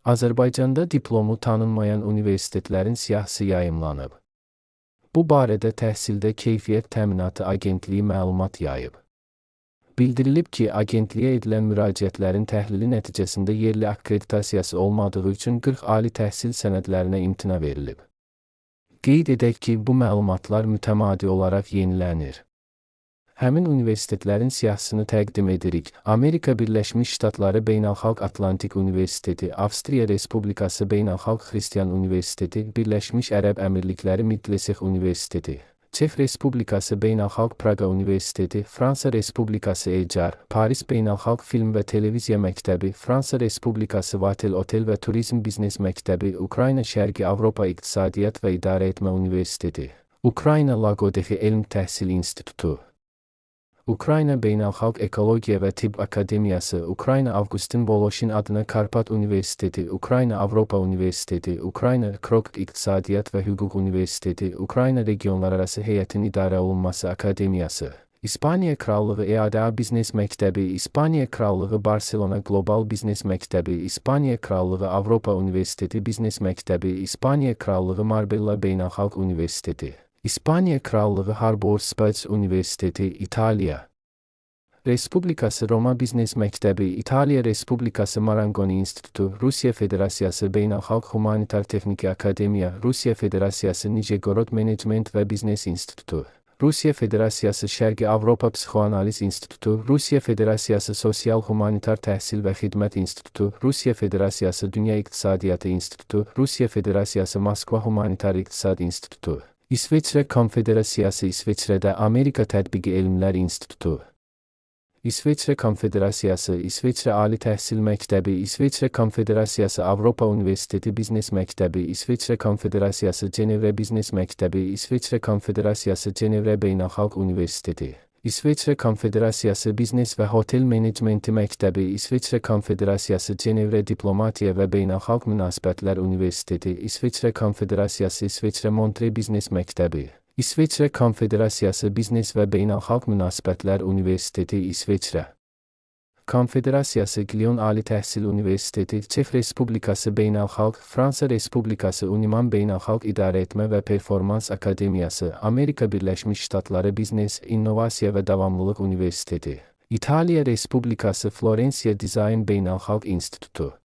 Azərbaycanda diplomu tanınmayan universitetlərin siyahısı yayımlanıb. Bu barədə Təhsildə Keyfiyyət Təminatı Agentliyi məlumat yayıb. Bildirilib ki, agentliyə edilən müraciətlərin təhlili nəticəsində yerli akkreditasiyası olmadığı üçün 40 ali təhsil sənədlərinə imtina verilib. Qeyd edək ki, bu məlumatlar mütəmadi olaraq yenilənir. Həmin universitetlərin siyahısını təqdim edirik. Amerika Birləşmiş Ştatları Beynəlxalq Atlantik Universiteti, Avstriya Respublikası Beynəlxalq Xristian Universiteti, Birləşmiş Ərəb Əmirlikləri Midlesex Universiteti, Çex Respublikası Beynəlxalq Praqa Universiteti, Fransa Respublikası ECAR, Paris Beynəlxalq Film və Televiziya Məktəbi, Fransa Respublikası Vatel Otel və Turizm Biznes Məktəbi, Ukrayna Şərqi Avropa İqtisadiyyat və İdarəetmə Universiteti, Ukrayna Laqodexi Elm Təhsil İnstitutu, Ukrayna Beynəlxalq Ekologiya və Tibb Akademiyası, Ukrayna Avqustin Voloshin adına Karpat Universiteti, Ukrayna Avropa Universiteti, Ukrayna Krok İqtisadiyyat və Hüquq Universiteti, Ukrayna Regionlararası Heyətin İdarə Olunması Akademiyası, İspaniya Krallığı EADA Biznes Məktəbi, İspaniya Krallığı Barcelona Qlobal Biznes Məktəbi, İspaniya Krallığı Avropa Universiteti Biznes Məktəbi, İspaniya Krallığı Marbella Beynəlxalq Universiteti, İspaniya Krallığı Harbor Space Universiteti, İtaliya Respublikası Roma Biznes Məktəbi, İtaliya Respublikası Marangoni İnstitutu, Rusiya Federasiyası Beynəlxalq Humanitar Texniki Akademiya, Rusiya Federasiyası Nijegorod Menecment və Biznes İnstitutu, Rusiya Federasiyası Şərqi Avropa Psixoanaliz İnstitutu, Rusiya Federasiyası Sosial Humanitar Təhsil və Xidmət İnstitutu, Rusiya Federasiyası Dünya İqtisadiyyatı İnstitutu, Rusiya Federasiyası Moskva Humanitar İqtisad İnstitutu, İsveçrə Konfederasiyası İsveçrədə Amerika Tətbiqi Elmlər İnstitutu, İsveçrə Konfederasiyası, İsveçrə Ali Təhsil Məktəbi, İsveçrə Konfederasiyası Avropa Universiteti Biznes Məktəbi, İsveçrə Konfederasiyası Cenevrə Biznes Məktəbi, İsveçrə Konfederasiyası Cenevrə Beynəlxalq Universiteti, İsveçrə Konfederasiyası Biznes və Hotel Menecmenti Məktəbi, İsveçrə Konfederasiyası Cenevrə Diplomatiya və Beynəlxalq Münasibətlər Universiteti, İsveçrə Konfederasiyası İsveçrə Montre Biznes Məktəbi, İsveçrə Konfederasiyası Biznes və Beynəlxalq Münasibətlər Universiteti, İsveçrə Konfederasiyası Lyon Ali Təhsil Universiteti, Çex Respublikası Beynəlxalq, Fransa Respublikası Uniman Beynəlxalq İdarəetmə və Performans Akademiyası, Amerika Birləşmiş Ştatları Biznes, İnnovasiya və Davamlılıq Universiteti, İtaliya Respublikası Florensiya Dizayn Beynəlxalq İnstitutu.